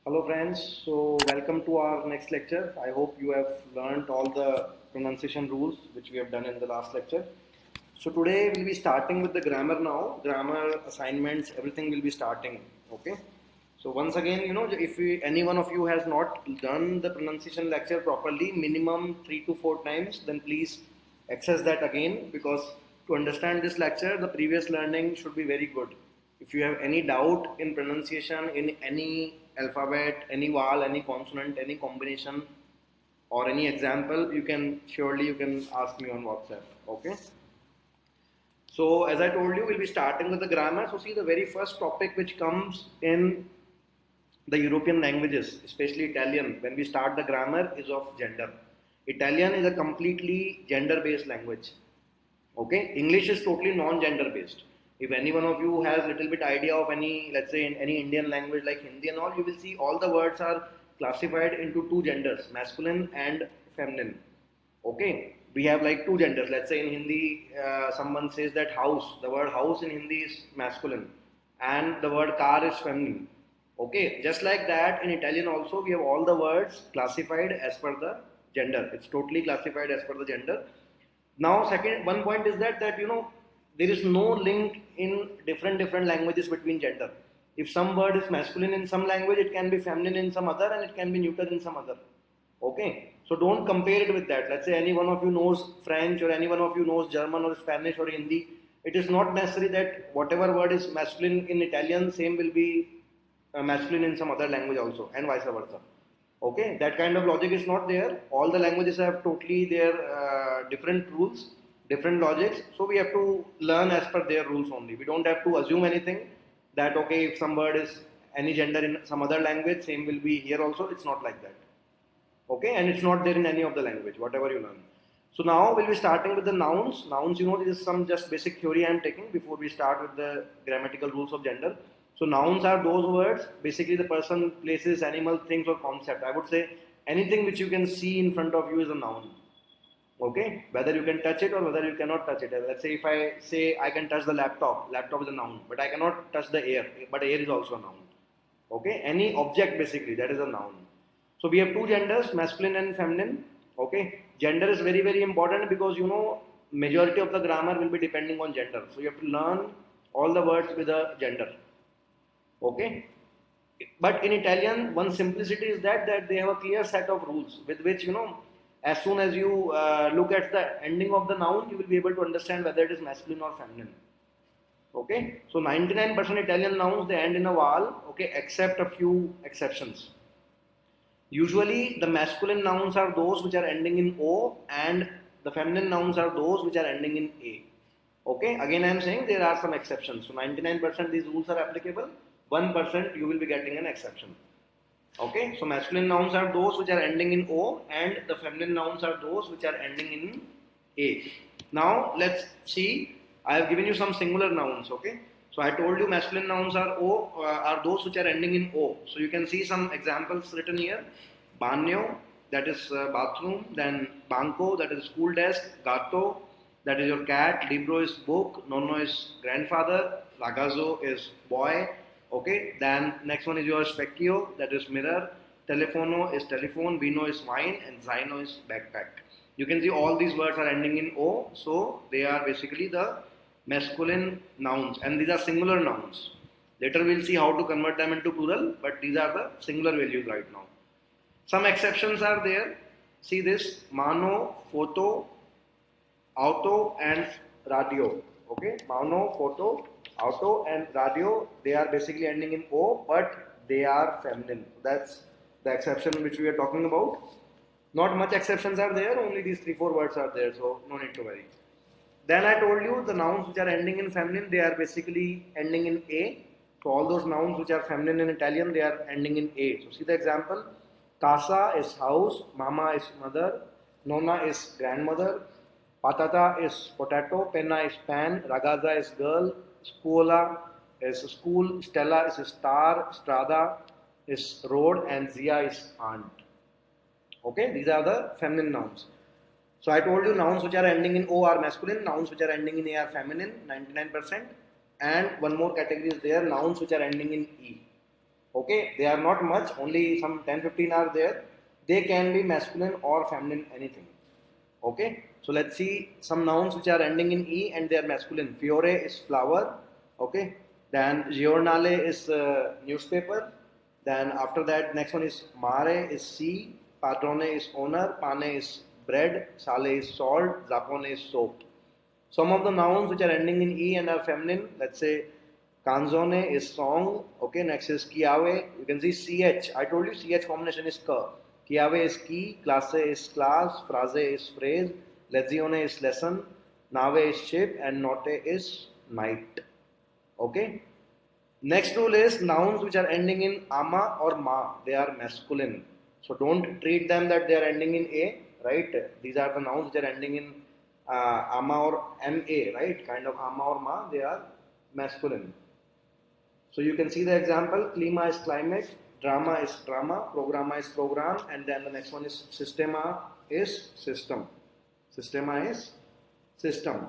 Hello friends, so welcome to our next lecture. I hope you have learned all the pronunciation rules which we have done in the last lecture. So today we'll be starting with the grammar now. Grammar assignments, everything will be starting. Okay. So once again, if any one of you has not done the pronunciation lecture properly, minimum 3 to 4 times, then please access that again because to understand this lecture, the previous learning should be very good. If you have any doubt in pronunciation in any alphabet, any vowel, any consonant, any combination, or any example, you can ask me on WhatsApp. Okay. So as I told you, we'll be starting with the grammar. So see the very first topic which comes in the European languages, especially Italian, when we start the grammar is of gender. Italian is a completely gender-based language. Okay, English is totally non-gender based. If any one of you has little bit idea of any, let's say in any Indian language like Hindi and all, you will see all the words are classified into two genders, masculine and feminine. Okay, we have like two genders. Let's say in Hindi, someone says that house. The word house in Hindi is masculine, and the word car is feminine. Okay, just like that in Italian also, we have all the words classified as per the gender. It's totally classified as per the gender. Now second one point is that there is no link in different languages between gender. If some word is masculine in some language, it can be feminine in some other, and it can be neuter in some other. Okay, so don't compare it with that. Let's say any one of you knows French, or any one of you knows German or Spanish or Hindi. It is not necessary that whatever word is masculine in Italian, same will be masculine in some other language also, and vice versa. Okay, that kind of logic is not there. All the languages have totally their different rules, different logics. So we have to learn as per their rules only. We don't have to assume anything that okay, if some word is any gender in some other language, same will be here also. It's not like that. Okay, and it's not there in any of the language, whatever you learn. So now we'll be starting with the nouns. This is some just basic theory I'm taking before we start with the grammatical rules of gender. So nouns are those words, basically the person, places, animal, things, or concept. I would say anything which you can see in front of you is a noun. Okay, whether you can touch it or whether you cannot touch it. Let's say if I say I can touch the laptop is a noun, but I cannot touch the air, but air is also a noun. Okay, any object basically, that is a noun. So we have two genders, masculine and feminine. Okay, gender is very important because majority of the grammar will be depending on gender. So you have to learn all the words with a gender. Okay, but in Italian, one simplicity is that they have a clear set of rules with which as soon as you look at the ending of the noun, you will be able to understand whether it is masculine or feminine. Okay, so 99% Italian nouns they end in a vowel. Okay, except a few exceptions. Usually, the masculine nouns are those which are ending in O, and the feminine nouns are those which are ending in A. Okay, again I am saying there are some exceptions. So 99% these rules are applicable. 1% you will be getting an exception. Okay, so masculine nouns are those which are ending in O, and the feminine nouns are those which are ending in A. Now let's see. I have given you some singular nouns. Okay, so I told you masculine nouns are are those which are ending in O. So you can see some examples written here. Bagno, that is bathroom. Then banco, that is school desk. Gatto, that is your cat. Libro is book. Nonno is grandfather. Ragazzo is boy. Okay, then next one is your specchio, that is mirror. Telefono is telephone. Vino is wine, and zaino is backpack. You can see all these words are ending in O, so they are basically the masculine nouns, and these are singular nouns. Later we'll see how to convert them into plural, but these are the singular values right now. Some exceptions are there. See this: mano, photo, auto, and radio. Okay, mano, photo, auto, and radio. They are basically ending in O, but they are feminine. That's the exception which we are talking about. Not much exceptions are there. Only these 3 4 words are there, so no need to worry. Then I told you the nouns which are ending in feminine, they are basically ending in A. So all those nouns which are feminine in Italian, they are ending in A. So see the example. Casa is house, mama is mother, nonna is grandmother, patata is potato, penna is pen, ragazza is girl, scuola is school, stella is star, strada is road, and zia is aunt. Okay, these are the feminine nouns. So I told you nouns which are ending in O are masculine, nouns which are ending in A are feminine, 99%. And one more category is there, nouns which are ending in E. Okay, they are not much, only some 10-15 are there. They can be masculine or feminine, anything. Okay, so let's see some nouns which are ending in E and they are masculine. Fiore is flower. Okay, then giornale is newspaper. Then after that, next one is mare is sea, padrone is owner, pane is bread, sale is salt, zapone is soap. Some of the nouns which are ending in E and are feminine, let's say canzone is song. Okay, next is chiave. You can see CH. I told you CH combination is ka. Chiave is key, classe is class, phrase is phrase, lezione is lesson, nave is ship, and notte is night. Okay. Next rule is nouns which are ending in ama or ma. They are masculine. So don't treat them that they are ending in a. Right. These are the nouns which are ending in ama or ma. Right. Kind of ama or ma. They are masculine. So you can see the example. Klima is climate. Drama is drama. Programma is program. And then the next one is systema is system. Systema is system.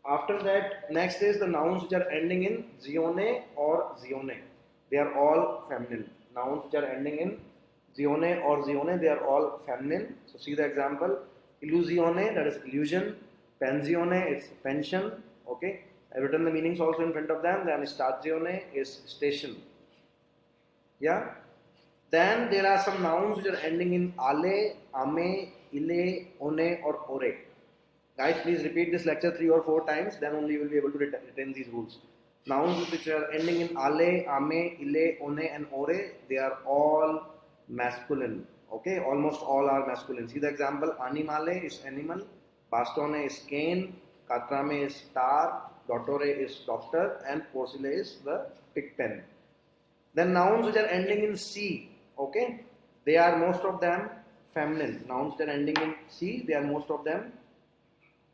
After that, next is the nouns which are ending in zione or zione. They are all feminine. Nouns which are ending in zione or zione, they are all feminine. So see the example. Illusione, that is illusion. Pensione, it's pension. Okay. I've written the meanings also in front of them. Then stazione is station. Yeah. Then there are some nouns which are ending in ale, ame, ile, one or ore. Guys, please repeat this lecture 3 or 4 times, then only you will be able to retain these rules. Nouns which are ending in ale, ame, ile, one and ore, they are all masculine. Okay, almost all are masculine. See the example, animale is animal, bastone is cane, catrame is star, dottore is doctor, and porsile is the pick pen. Then nouns which are ending in C, okay, they are most of them feminine. Nouns that are ending in C, they are most of them,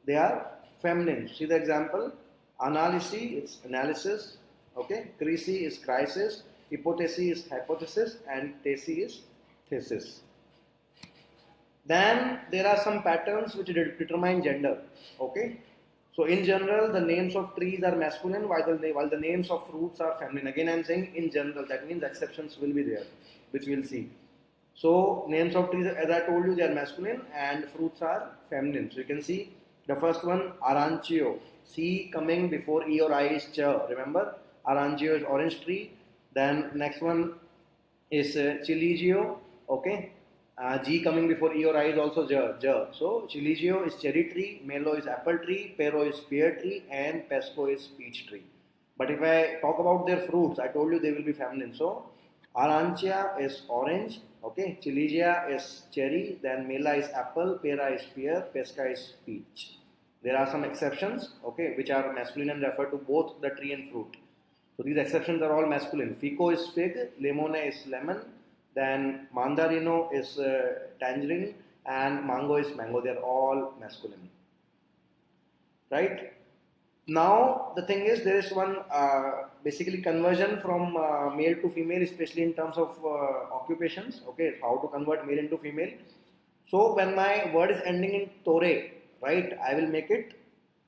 they are feminine. See the example, analysis, it's analysis, okay, crisi is crisis, hypothesis is hypothesis, and thesis is thesis. Then there are some patterns which determine gender, okay. So in general, the names of trees are masculine while the names of fruits are feminine. Again, I am saying in general, that means exceptions will be there, which we will see. So names of trees, as I told you, they are masculine and fruits are feminine. So you can see the first one, Arancio. C coming before E or I is ch. Remember, Arancio is orange tree. Then next one is Chiligio. Okay. G coming before E or I is also j. So Chiligio is cherry tree, Melo is apple tree, Pero is pear tree, and Pesco is peach tree. But if I talk about their fruits, I told you they will be feminine. So Arancia is orange, okay, Chiligia is cherry, then Mela is apple, Pera is pear, Pesca is peach. There are some exceptions, okay, which are masculine and refer to both the tree and fruit. So these exceptions are all masculine. Fico is fig, Lemone is lemon, then Mandarino is tangerine, and Mango is mango. They are all masculine. Right? Now the thing is, there is one basically conversion from male to female, especially in terms of occupations. Okay, how to convert male into female. So when my word is ending in tore, right, I will make it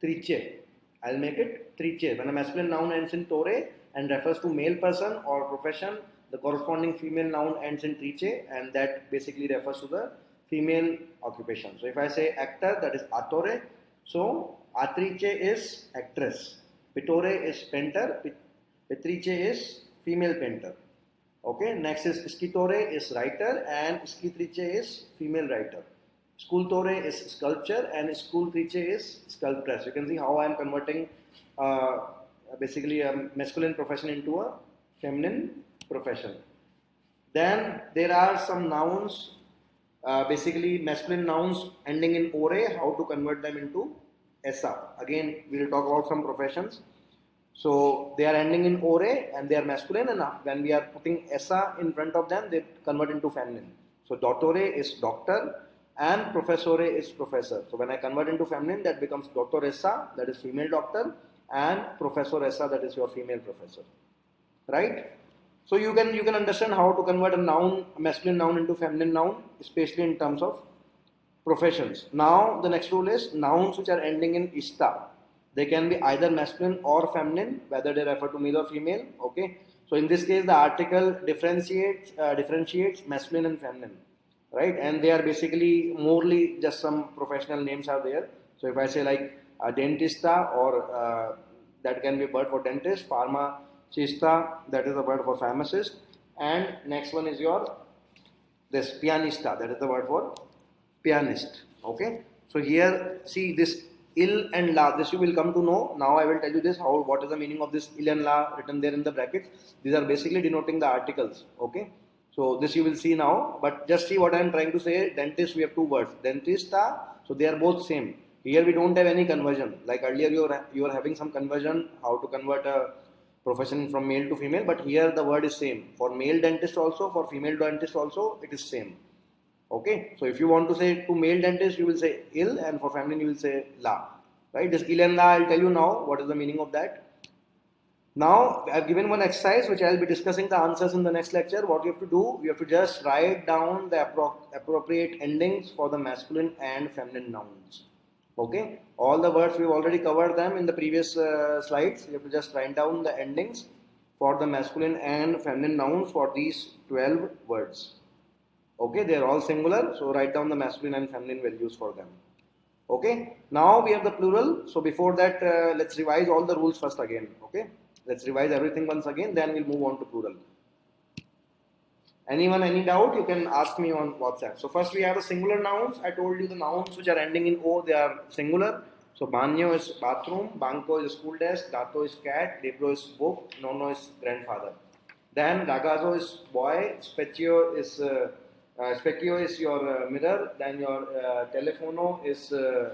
triche. I will make it triche. When a masculine noun ends in tore and refers to male person or profession, the corresponding female noun ends in triche, and that basically refers to the female occupation. So if I say actor, that is attore. So Atrice is actress. Pittore is painter. Petrice is female painter. Okay. Next is Scritore is writer, and Scritrice is female writer. Scultore is sculpture, and Scultrice is sculptress. You can see how I am converting basically a masculine profession into a feminine profession. Then there are some nouns, basically masculine nouns ending in ore, how to convert them into essa. Again, we will talk about some professions. So they are ending in ore and they are masculine, and when we are putting essa in front of them, they convert into feminine. So dottore is doctor and professore is professor. So when I convert into feminine, that becomes dottoressa, that is female doctor, and professoressa, that is your female professor. Right? So you can understand how to convert a masculine noun into feminine noun, especially in terms of professions. Now the next rule is nouns which are ending in ista. They can be either masculine or feminine, whether they refer to male or female. Okay. So in this case, the article differentiates masculine and feminine, right? And they are basically morely just some professional names are there. So if I say like a dentista, or that can be a word for dentist, pharmacista, that is a word for pharmacist, and next one is your this pianista, that is the word for pianist. Okay, so here see this il and la, this you will come to know. Now I will tell you this, how what is the meaning of this il and la written there in the brackets. These are basically denoting the articles. Okay, so this you will see now, but just see what I am trying to say. Dentist, we have two words, dentista, so they are both same. Here we don't have any conversion, like earlier you are having some conversion, how to convert a profession from male to female, but here the word is same for male dentist also, for female dentist also it is same. Okay, so if you want to say to male dentist, you will say il, and for feminine you will say la, right? This il and la, I'll tell you now what is the meaning of that. Now I've given one exercise which I'll be discussing the answers in the next lecture. What you have to do, you have to just write down the appropriate endings for the masculine and feminine nouns. Okay, all the words we've already covered them in the previous slides. You have to just write down the endings for the masculine and feminine nouns for these 12 words. Okay, they are all singular, so write down the masculine and feminine values for them. Okay, now we have the plural. So before that, let's revise all the rules first again. Okay, let's revise everything once again, then we'll move on to plural. Anyone, any doubt, you can ask me on WhatsApp. So first we have the singular nouns. I told you the nouns which are ending in O, they are singular. So banyo is bathroom, banco is school desk, gato is cat, libro is book, nono is grandfather. Then ragazzo is boy, specchio is your mirror, then your telefono is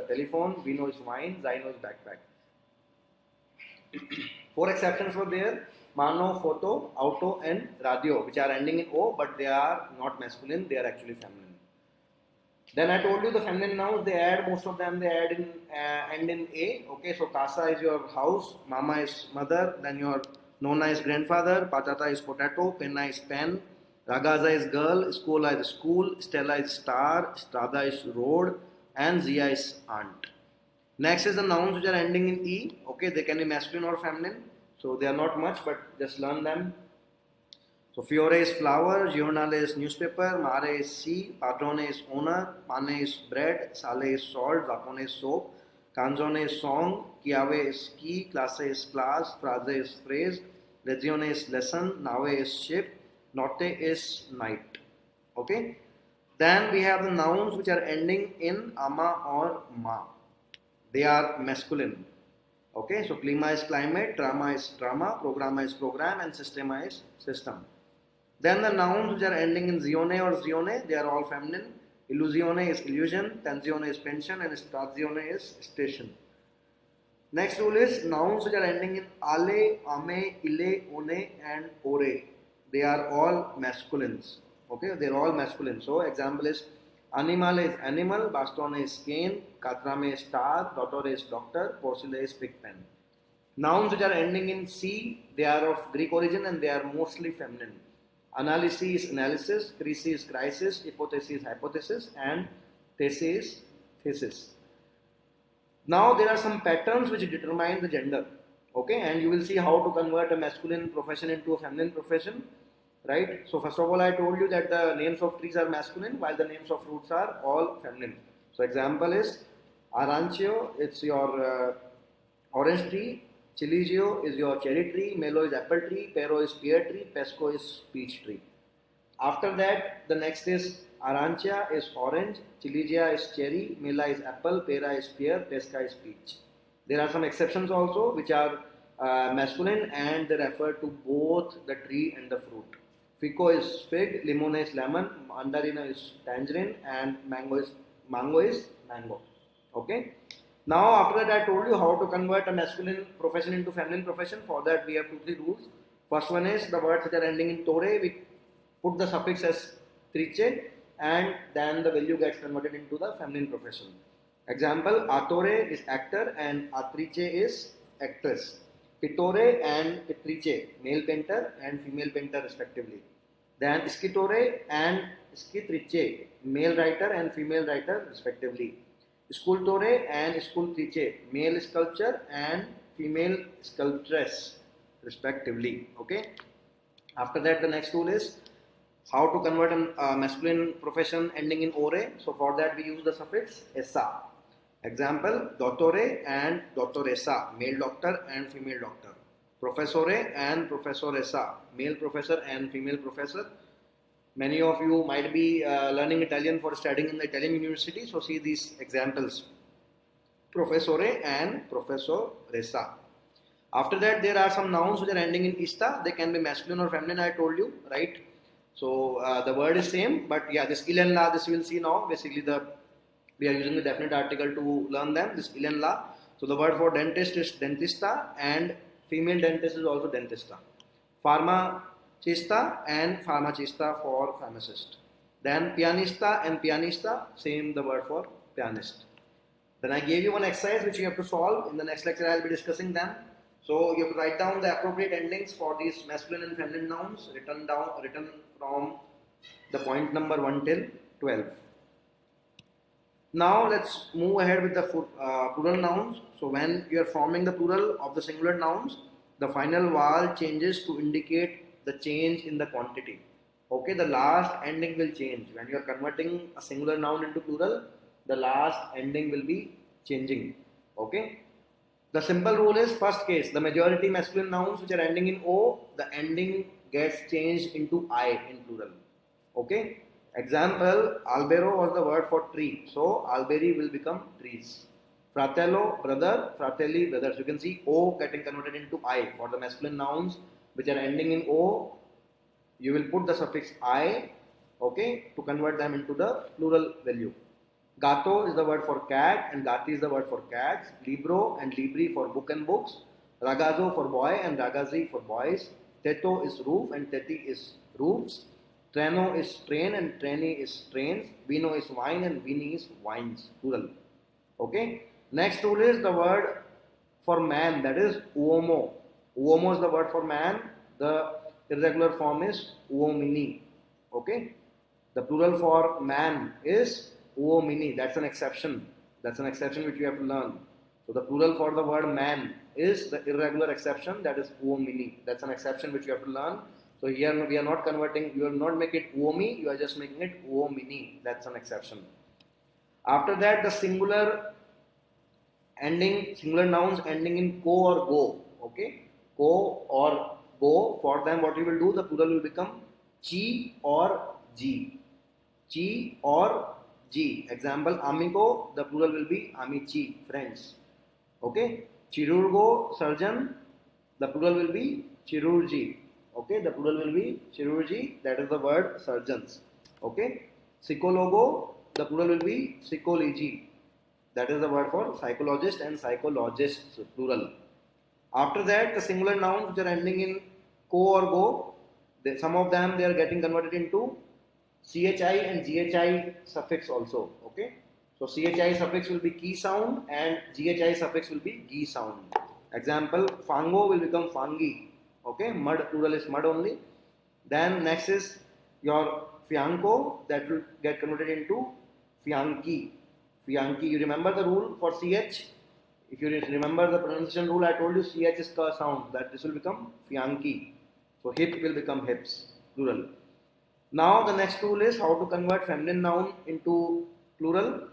telephone, vino is wine, zaino is backpack. 4 exceptions were there: mano, photo, auto, and radio, which are ending in O, but they are not masculine, they are actually feminine. Then I told you the feminine nouns, they add, most of them they add in end in A. Okay, so casa is your house, mama is mother, then your nonna is grandfather, patata is potato, penna is pen, ragazza is girl, scola is school, stella is star, strada is road, and zia is aunt. Next is the nouns which are ending in E. Okay, they can be masculine or feminine, so they are not much, but just learn them. So fiore is flower, giornale is newspaper, mare is sea, padrone is owner, pane is bread, sale is salt, zapone is soap, canzone is song, chiave is key, classe is class, phrase is phrase, lezione is lesson, nave is ship, notte is night. Okay. Then we have the nouns which are ending in ama or ma. They are masculine. Okay, so clima is climate, drama is drama, programma is program, and systema is system. Then the nouns which are ending in zione or zione, they are all feminine. Illusione is illusion, tensione is pension, and stazione is station. Next rule is nouns which are ending in ale, ame, ille, one, and ore. They are all masculines. Okay, they are all masculine. So example is animal is animal, bastone is cane, catrame is star, dottore is doctor, porcile is pigpen. Nouns which are ending in C, they are of Greek origin and they are mostly feminine. Analysis is analysis, crisis is crisis, hypothesis is hypothesis, and thesis is thesis. Now there are some patterns which determine the gender. Okay, and you will see how to convert a masculine profession into a feminine profession. Right? So first of all, I told you that the names of trees are masculine while the names of fruits are all feminine. So example is Arancio, it's your orange tree, Chiligio is your cherry tree, Melo is apple tree, Pero is pear tree, Pesco is peach tree. After that, the next is Arancia is orange, Chiligia is cherry, Mela is apple, Pera is pear, Pesca is peach. There are some exceptions also which are masculine and they refer to both the tree and the fruit. Fico is fig, limone is lemon, mandarina is tangerine, and mango is mango. Okay. Now after that I told you how to convert a masculine profession into feminine profession. For that we have 2-3 rules. First one is the words that are ending in tore, we put the suffix as trice and then the value gets converted into the feminine profession. Example, attore is actor and attrice is actress. Pittore and pittrice, male painter and female painter respectively. Then scrittore and scrittrice, male writer and female writer respectively. Scultore and sculptrice, male sculptor and female sculptress respectively. Okay. After that, the next tool is how to convert a masculine profession ending in ore. So for that we use the suffix essa. Example, dottore and dottoressa, male doctor and female doctor. Professore and professoressa, male professor and female professor. Many of you might be learning Italian for studying in the Italian university, so see these examples. Professore and professoressa. After that, there are some nouns which are ending in ista. They can be masculine or feminine, I told you, right? So the word is same, but yeah, this il and la, this we will see now. Basically, we are using the definite article to learn them. This il and la. So the word for dentist is dentista, and female dentist is also dentista. Pharmacista and pharmacista for pharmacist. Then pianista and pianista, same the word for pianist. Then I gave you one exercise which you have to solve. In the next lecture, I will be discussing them. So you have to write down the appropriate endings for these masculine and feminine nouns written from the point number 1 till 12. Now let's move ahead with the plural nouns. So when you are forming the plural of the singular nouns, the final vowel changes to indicate the change in the quantity. Okay, the last ending will change. When you are converting a singular noun into plural, the last ending will be changing. Okay. The simple rule is, first case, the majority masculine nouns which are ending in O, the ending gets changed into I in plural. Okay. Example, albero was the word for tree. So, alberi will become trees. Fratello, brother, fratelli, brothers. You can see O getting converted into I. For the masculine nouns which are ending in O, you will put the suffix I, okay, to convert them into the plural value. Gato is the word for cat and gati is the word for cats. Libro and libri for book and books. Ragazzo for boy and ragazzi for boys. Teto is roof and teti is roofs. Treno is train and treni is trains. Vino is wine and vini is wines, plural. Okay. Next tool is the word for man, that is uomo. Uomo is the word for man. The irregular form is uomini. Okay. The plural for man is uomini. That's an exception. That's an exception which you have to learn. So the plural for the word man is the irregular exception, that is uomini. That's an exception which you have to learn. So here we are not converting, you are not making it uomi, you are just making it uomini. That's an exception. After that, the singular nouns ending in ko or go. Okay, ko or go. For them, what you will do? The plural will become chi or ji. Chi or G. Example, amico, the plural will be amici, friends. Okay. Chirurgo, surgeon, the plural will be chirurgi. Okay. The plural will be chirurgi, that is the word surgeons. Okay. Psychologo, the plural will be psychology. That is the word for psychologist and psychologists, plural. After that, the singular nouns which are ending in ko or go, some of them they are getting converted into CHI and GHI suffix also. Okay. So CHI suffix will be key sound and GHI suffix will be gi sound. Example, fango will become fangi. Okay. Mud, plural is mud only. Then next is your fianco, that will get converted into fianchi. Fianchi. You remember the rule for CH? If you remember the pronunciation rule, I told you CH is ka sound. That this will become fianchi. So hip will become hips, plural. Now the next tool is how to convert feminine noun into plural.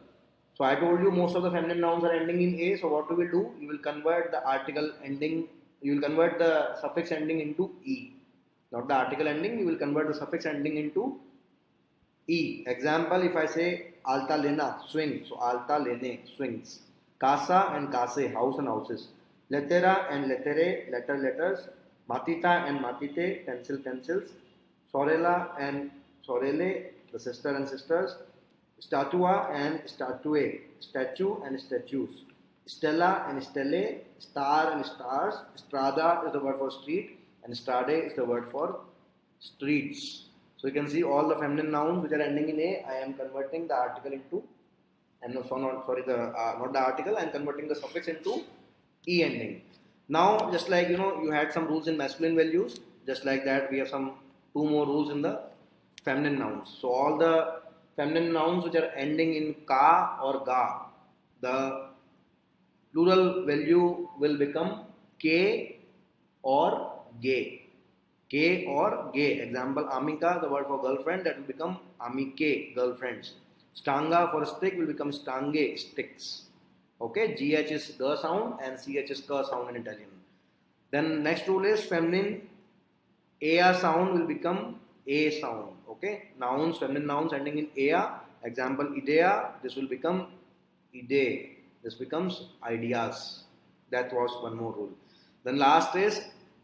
So I told you most of the feminine nouns are ending in A. So what you will do? You will convert the article ending, you will convert the suffix ending into E. Not the article ending, you will convert the suffix ending into E. Example, if I say altalena, swing. So altalene, swings. Casa and case, house and houses. Lettera and lettere, letters. Matita and matite, pencils. Sorella and sorelle, the sister and sisters. Statua and statue, statue and statues. Stella and stelle, star and stars. Strada is the word for street and strade is the word for streets. So you can see all the feminine nouns which are ending in A. I am converting the article into, and no, so not sorry, not the article. I am converting the suffix into E ending. Now, just like you had some rules in masculine values. Just like that, we have some two more rules in the feminine nouns. So all the feminine nouns which are ending in ka or ga, the plural value will become k or ge. K or gay. Example, Amika, the word for girlfriend, that will become Amike, girlfriends. Stanga for stick will become stange, sticks. Okay, GH is the sound and CH is ka sound in Italian. Then next rule is feminine ea sound will become a sound. Okay, nouns, feminine nouns ending in ea. Example, idea, this will become ide. This becomes ideas. That was one more rule. Then last is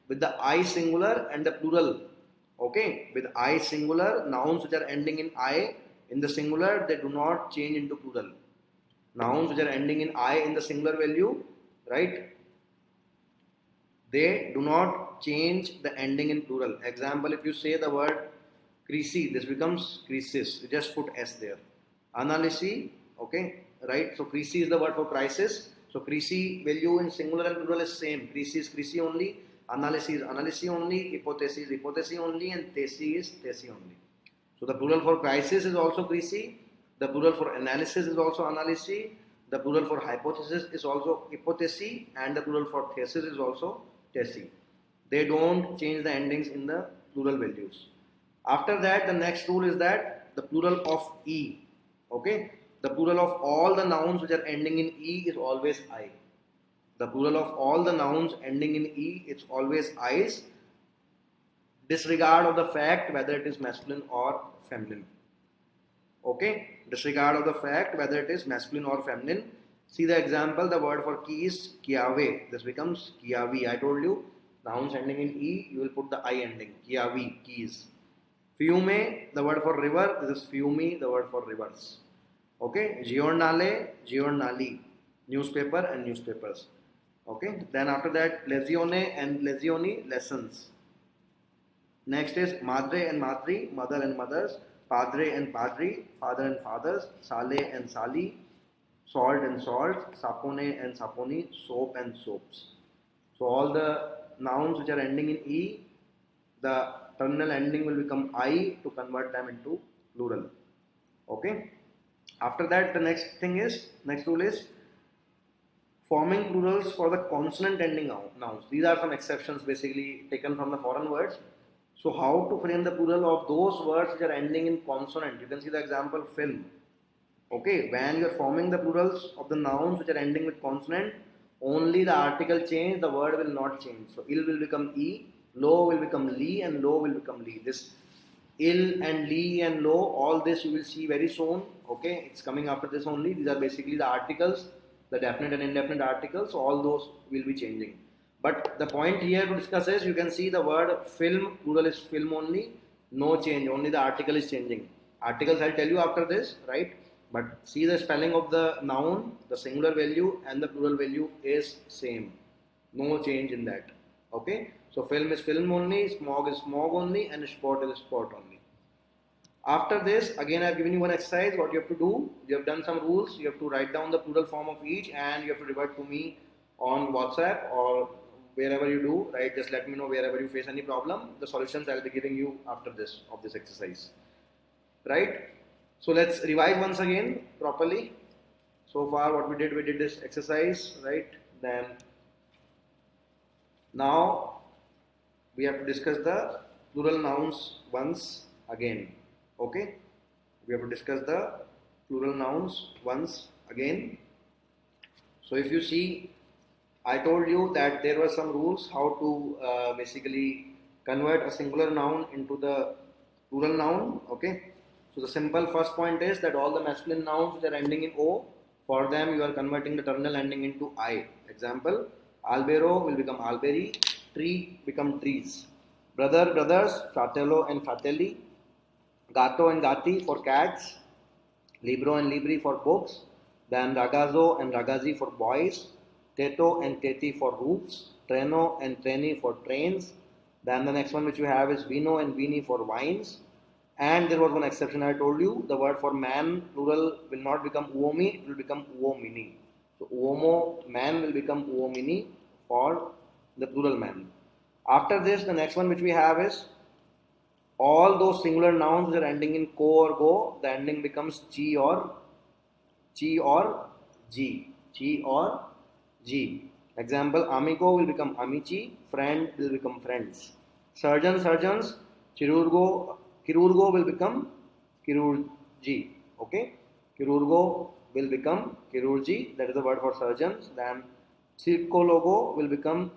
with the I singular and the plural. Okay, with I singular, nouns which are ending in I in the singular, they do not change into plural. Nouns which are ending in I in the singular value, right? They do not change the ending in plural. Example, if you say the word creasy, this becomes creases. You just put S there. Analysis, okay, right? So creasy is the word for crisis. So creasy value in singular and plural is same. Creasy is creasy only. Analysis is analysis only. Hypothesis hypothesis only. And thesis is thesis only. So the plural for crisis is also creasy. The plural for analysis is also analysis. The plural for hypothesis is also hypothesis. And the plural for thesis is also thesis. They don't change the endings in the plural values. After that, the next rule is that the plural of E. Okay, the plural of all the nouns which are ending in E is always I. The plural of all the nouns ending in E, it's always I's, disregard of the fact whether it is masculine or feminine. Okay, disregard of the fact whether it is masculine or feminine. See the example, the word for key is kiave. This becomes kiavi. I told you, nouns ending in E, you will put the I ending. Kiavi, keys. Fiume, the word for river, this is fiumi, the word for rivers. Okay, giornale, giornali, newspaper and newspapers. Okay, then after that, lezione and lezioni, lessons. Next is madre and madri, mother and mothers, padre and padri, father and fathers, sale and sali, salt and salt, sapone and saponi, soap and soaps. So all the nouns which are ending in E, the terminal ending will become I to convert them into plural. Okay. After that, the next rule is forming plurals for the consonant ending nouns. These are some exceptions basically taken from the foreign words. So how to frame the plural of those words which are ending in consonant? You can see the example film. Okay, when you are forming the plurals of the nouns which are ending with consonant, only the article change, the word will not change. So ill will become e, low will become li, and low will become li. This ill and li and low, all this you will see very soon. Okay, it's coming after this only. These are basically the articles, the definite and indefinite articles. So all those will be changing. But the point here to discuss is, you can see the word film, plural is film only, no change, only the article is changing. Articles I'll tell you after this, right? But see the spelling of the noun, the singular value and the plural value is same. No change in that. Okay? So film is film only, smog is smog only, and spot is spot only. After this, again I have given you one exercise. What you have to do, you have done some rules, you have to write down the plural form of each and you have to revert to me on WhatsApp or wherever you do, right? Just let me know wherever you face any problem. The solutions I'll be giving you after this of this exercise. Right? So let's revise once again properly. So far what we did this exercise, right? Then now we have to discuss the plural nouns once again. Okay? We have to discuss the plural nouns once again. So if you see, I told you that there were some rules how to basically convert a singular noun into the plural noun. Okay? So the simple first point is that all the masculine nouns which are ending in O, for them you are converting the terminal ending into I. Example, albero will become alberi, tree become trees. Brother, brothers, fratello and fratelli. Gato and gati for cats. Libro and libri for books. Then ragazzo and ragazzi for boys. Teto and teti for roofs. Treno and treni for trains. Then the next one which we have is vino and vini for wines. And there was one exception I told you, the word for man, plural, will not become uomi, it will become uomini. So uomo, man will become uomini for the plural man. After this, the next one which we have is, all those singular nouns that are ending in ko or go, the ending becomes chi or g. Chi or g. Example, amico will become amici, friend will become friends. Surgeon, surgeons. Chirurgo will become chirurgy. Okay, chirurgo will become chirurgy. That is the word for surgeons. Then psychologo will become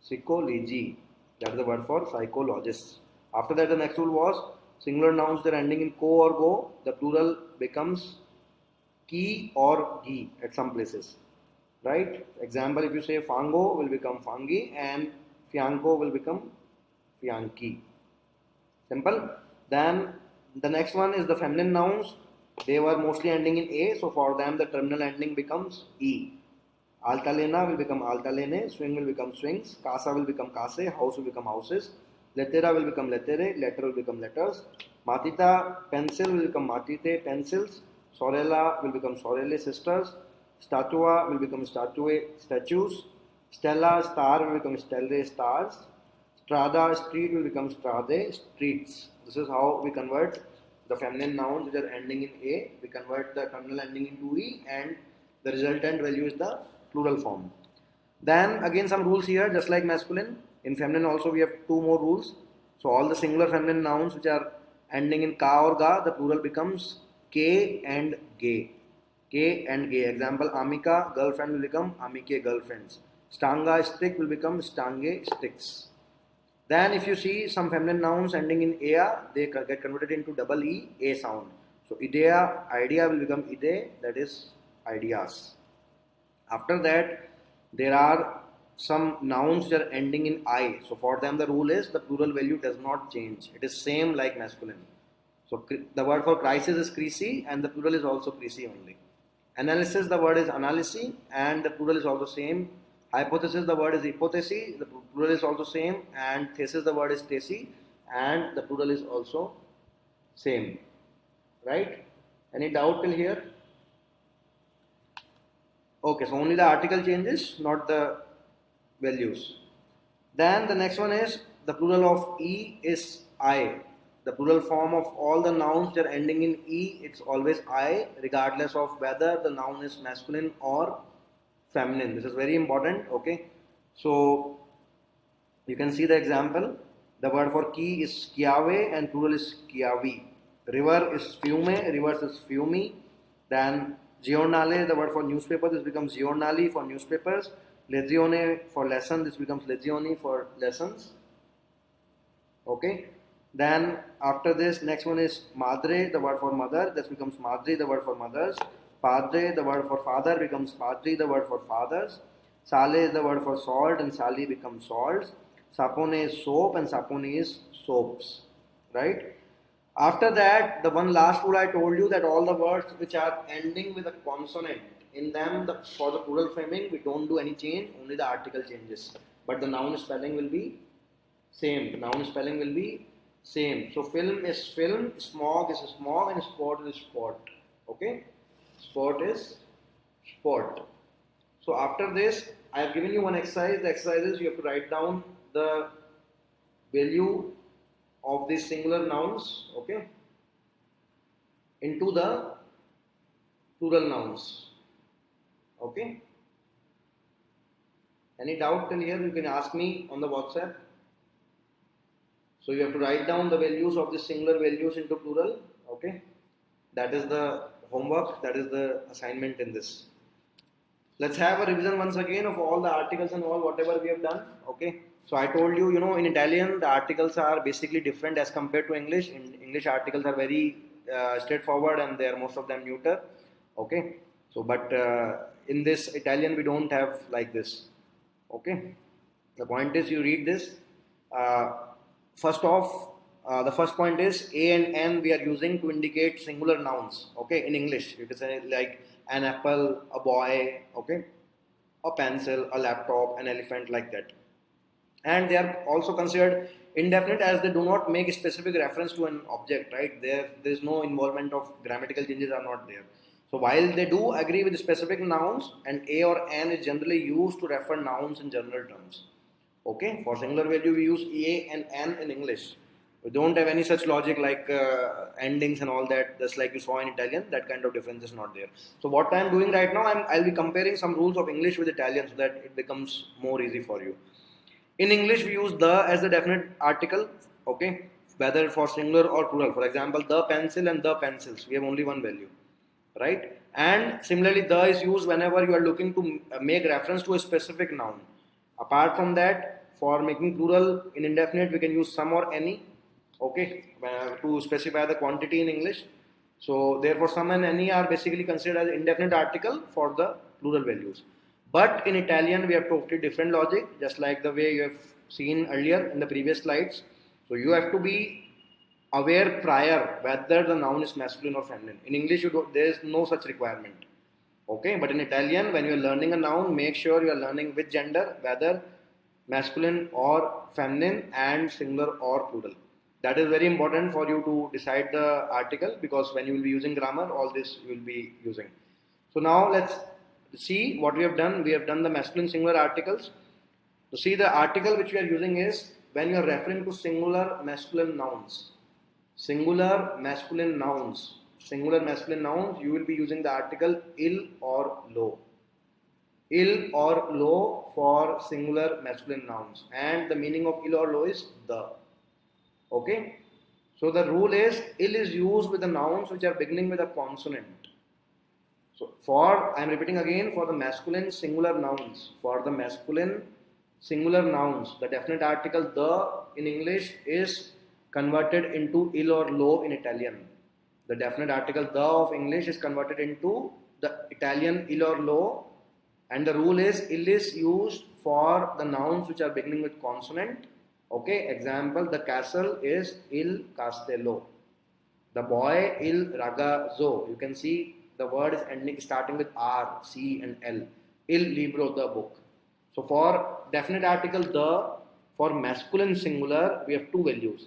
psychology. That is the word for psychologists. After that, the next rule was singular nouns that are ending in ko or go. The plural becomes ki or gi at some places. Right? Example: if you say fango will become fangi and fianco will become fianki. Simple. Then the next one is the feminine nouns. They were mostly ending in a, so for them the terminal ending becomes e. Altalena will become altalene, swing will become swings, casa will become case, house will become houses, lettera will become lettere, letter will become letters, matita pencil will become matite pencils, sorella will become sorelle sisters, statua will become statue statues, stella star will become stelle stars, strada street will become strade streets. This is how we convert the feminine nouns which are ending in a. We convert the terminal ending into e, and the resultant value is the plural form. Then again some rules here, just like masculine. In feminine also we have two more rules. So all the singular feminine nouns which are ending in ka or ga, the plural becomes k and gay. K and gay. Example: Amika girlfriend will become Amike girlfriends. Stanga stick will become Stange sticks. Then if you see some feminine nouns ending in ea, they get converted into double e, a sound. So idea, idea will become ide, that is ideas. After that, there are some nouns that are ending in I. So for them the rule is the plural value does not change. It is same like masculine. So the word for crisis is crisi and the plural is also crisi only. Analysis, the word is analysis and the plural is also same. Hypothesis, the word is hypothesis, the plural is also same, and thesis, the word is thesis and the plural is also same. Right? Any doubt till here? Okay, so only the article changes, not the values. Then the next one is the plural of E is I. The plural form of all the nouns that are ending in E, it's always I, regardless of whether the noun is masculine or feminine. This is very important. Okay, so you can see the example. The word for key is kiave and plural is kiavi. River is fiume, rivers is fiumi. Then giornale, the word for newspaper, this becomes giornali for newspapers. Lezione for lesson, this becomes lezioni for lessons. Okay. Then after this, next one is madre, the word for mother, this becomes madri, the word for mothers. Padre, the word for father, becomes padri, the word for fathers. Sale is the word for salt and sali becomes salts. Sapone is soap and saponi is soaps. Right? After that, the one last rule I told you, that all the words which are ending with a consonant, in them for the plural framing we don't do any change, only the article changes. But the noun spelling will be same. The noun spelling will be same. So film is film, smog is smog, and sport is sport. Okay? Sport is sport. So after this, I have given you one exercise. The exercise is you have to write down the value of these singular nouns, okay, into the plural nouns. Okay. Any doubt till here? You can ask me on the WhatsApp. So you have to write down the values of the singular values into plural. Okay. That is the homework. That is the assignment in this. Let's have a revision once again of all the articles and all whatever we have done. Okay. So I told you, in Italian the articles are basically different as compared to English. In English, articles are very straightforward and they are most of them neuter. Okay. So but in this Italian we don't have like this. Okay. The point is you read this. First off, the first point is A and N we are using to indicate singular nouns. Okay. In English, you can say like an apple, a boy. Okay. A pencil, a laptop, an elephant, like that. And they are also considered indefinite as they do not make specific reference to an object, right? There is no involvement of grammatical changes are not there. So while they do agree with specific nouns, and a or an is generally used to refer nouns in general terms. Okay, for singular value we use a and an in English. We don't have any such logic like endings and all that, just like you saw in Italian. That kind of difference is not there. So what I am doing right now, I'll be comparing some rules of English with Italian so that it becomes more easy for you. In English, we use the as the definite article, okay, whether for singular or plural. For example, the pencil and the pencils. We have only one value, right? And similarly, the is used whenever you are looking to make reference to a specific noun. Apart from that, for making plural in indefinite, we can use some or any, okay, to specify the quantity in English. So therefore, some and any are basically considered as indefinite article for the plural values. But in Italian, we have totally different logic, just like the way you have seen earlier in the previous slides. So you have to be aware prior whether the noun is masculine or feminine. In English, there is no such requirement. Okay, but in Italian, when you are learning a noun, make sure you are learning which gender, whether masculine or feminine, and singular or plural. That is very important for you to decide the article, because when you will be using grammar, all this you will be using. So now let's see what we have done. We have done the masculine singular articles. So see, the article which we are using is when you are referring to singular masculine nouns. Singular masculine nouns. Singular masculine nouns, you will be using the article ill or low. Ill or low for singular masculine nouns. And the meaning of ill or low is the. Okay. So the rule is ill is used with the nouns which are beginning with a consonant. So I am repeating again, for the masculine singular nouns, the definite article the in English is converted into ill or low in Italian. The definite article the of English is converted into the Italian ill or low, and the rule is ill is used for the nouns which are beginning with consonant. Okay, example, the castle is il castello. The boy il ragazzo. You can see the word is ending starting with R, C, and L. Il libro, the book. So for definite article the, for masculine singular, we have two values.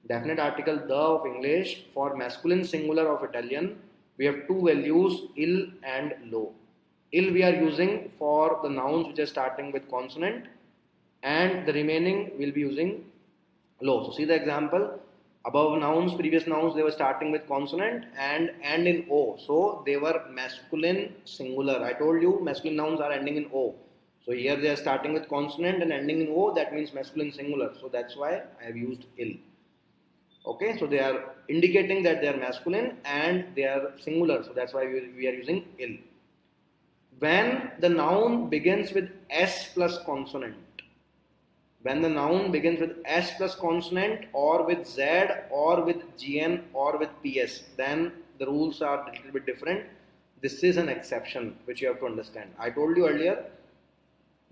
Definite article the of English, for masculine singular of Italian, we have two values, ill and low. Ill we are using for the nouns which are starting with consonant, and the remaining will be using low. So see the example. Above nouns, previous nouns, they were starting with consonant and in O. So they were masculine singular. I told you masculine nouns are ending in O. So here they are starting with consonant and ending in O. That means masculine singular. So that's why I have used ill. Okay, so they are indicating that they are masculine and they are singular. So that's why we are using ill. When the noun begins with S plus consonant, when the noun begins with S plus consonant or with Z or with GN or with PS, then the rules are a little bit different. This is an exception which you have to understand. I told you earlier,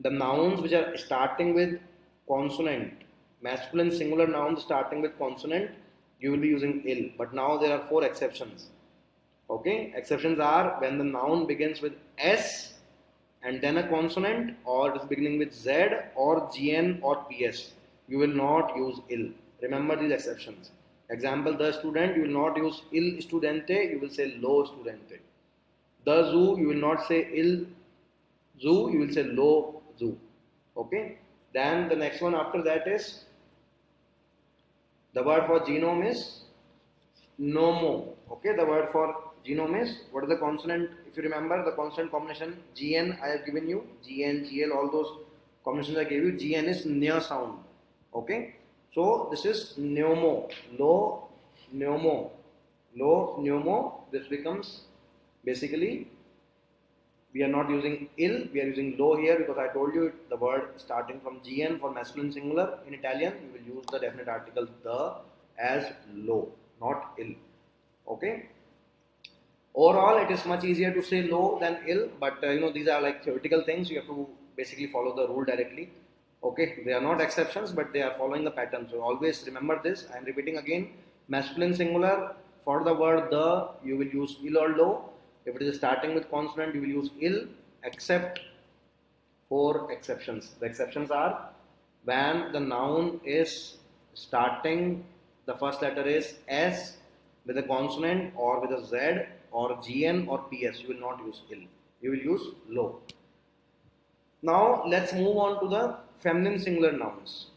the nouns which are starting with consonant, masculine singular nouns starting with consonant, you will be using ill. But now there are 4 exceptions. Okay, exceptions are when the noun begins with S and then a consonant, or it is beginning with Z or GN or PS. You will not use ill. Remember these exceptions. Example, the student, you will not use ill studente, you will say low studente. The zoo, you will not say ill zoo, you will say low zoo. Okay. Then the next one after that is, the word for genome is nomo. Okay, the word for genome is, what is the consonant? If you remember the consonant combination, GN I have given you, GN, GL, all those combinations I gave you. GN is near sound. Okay, so this is pneumo, low pneumo, low pneumo. This becomes basically, we are not using ill, we are using low here, because I told you the word starting from GN for masculine singular in Italian, we will use the definite article the as low, not ill. Okay. Overall, it is much easier to say low than ill, but these are like theoretical things. You have to basically follow the rule directly. Okay, they are not exceptions, but they are following the pattern. So always remember this. I am repeating again. Masculine singular, for the word the, you will use ill or low. If it is starting with consonant, you will use ill, except 4 exceptions. The exceptions are when the noun is starting, the first letter is S with a consonant or with a Z or GN or PS. You will not use ill. You will use low. Now let's move on to the feminine singular nouns.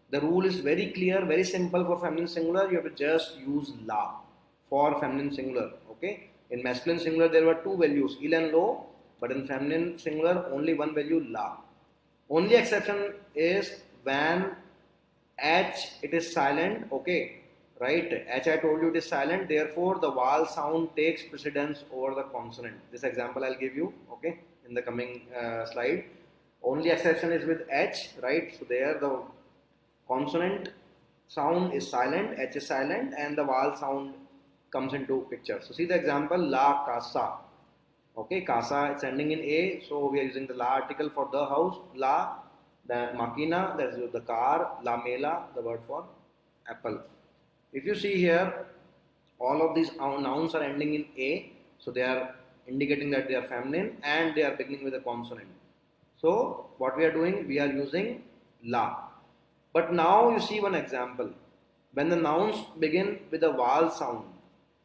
The rule is very clear, very simple for feminine singular. You have to just use la for feminine singular. Okay. In masculine singular there were 2 values, ill and low, but in feminine singular only one value, la. Only exception is when H it is silent, okay, right? H I told you it is silent, therefore the vowel sound takes precedence over the consonant. This example I'll give you, okay, in the coming slide. Only exception is with H, right? So there the consonant sound is silent, H is silent, and the vowel sound comes into picture. So see the example, la casa. Okay, casa it's ending in A, so we are using the la article for the house, la, the makina, that is the car, la mela, the word for apple. If you see here, all of these nouns are ending in A, so they are indicating that they are feminine and they are beginning with a consonant. So what we are doing, we are using la. But now you see one example. When the nouns begin with a vowel sound,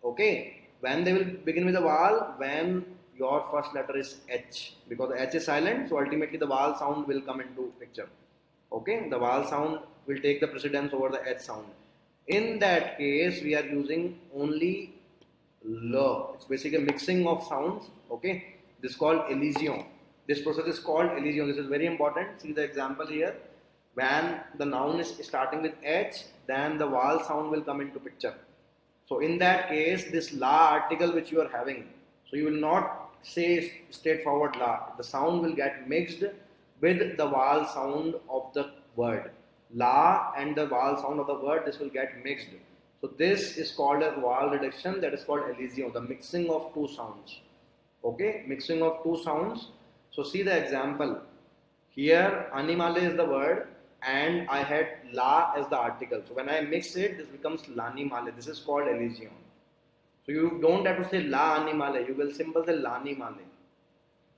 okay, when they will begin with a vowel, when your first letter is H, because H is silent, so ultimately the vowel sound will come into picture. Okay, the vowel sound will take the precedence over the H sound. In that case, we are using only L. It's basically a mixing of sounds. Okay, this is called elision. This process is called elision. This is very important. See the example here. When the noun is starting with H, then the vowel sound will come into picture. So in that case, this la article which you are having, so you will not say straightforward la. The sound will get mixed with the vowel sound of the word. La and the vowel sound of the word, this will get mixed. So this is called as vowel reduction, that is called elision, the mixing of two sounds. Okay, mixing of two sounds. So see the example. Here animale is the word and I had la as the article. So when I mix it, this becomes lanimale. This is called elision. So you don't have to say la animale, you will simply say lanimale.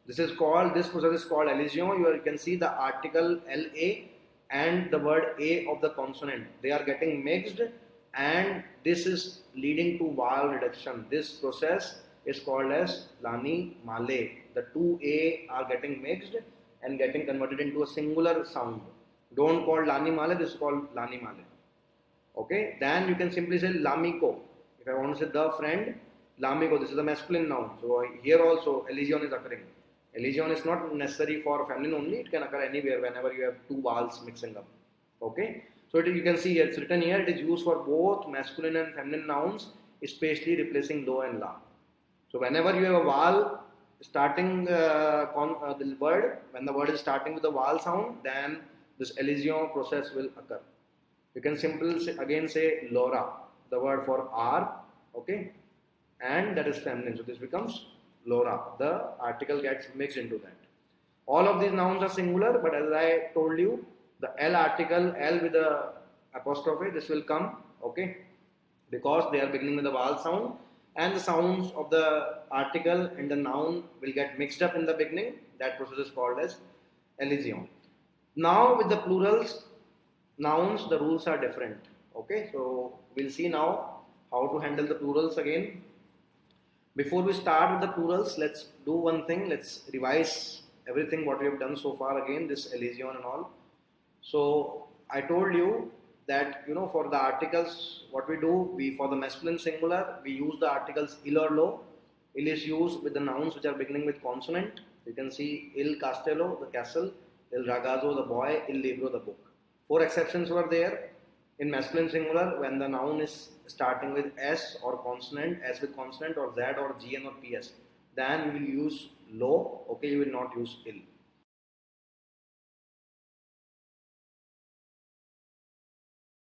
This process is called elision. You can see the article la and the word a of the consonant. They are getting mixed and this is leading to vowel reduction. This process is called as lani male. The two a are getting mixed and getting converted into a singular sound. Don't call lani male, this is called lani male. Okay, then you can simply say lamiko. If I want to say the friend, lamiko, this is a masculine noun. So here also elision is occurring. Elision is not necessary for feminine only, it can occur anywhere whenever you have two vowels mixing up. Okay, so you can see here, it's written here, it is used for both masculine and feminine nouns, especially replacing lo and la. So whenever you have a vowel starting the word, when the word is starting with the vowel sound, then this elision process will occur. You can simply again say Laura, the word for R, okay, and that is feminine. So this becomes Laura. The article gets mixed into that. All of these nouns are singular, but as I told you, the L article, L with the apostrophe, this will come, okay, because they are beginning with the vowel sound, and the sounds of the article and the noun will get mixed up in the beginning. That process is called as elision. Now with the plurals, nouns, the rules are different. Okay, so we'll see now how to handle the plurals again. Before we start with the plurals, let's do one thing. Let's revise everything what we have done so far again, this elision and all. So I told you that for the articles, what we do, for the masculine singular, we use the articles il or lo. Il is used with the nouns which are beginning with consonant. You can see il castello, the castle, il ragazzo, the boy, il libro, the book. 4 exceptions were there in masculine singular when the noun is starting with S or consonant, S with consonant or Z or GN or PS. Then you will use lo, okay, you will not use il.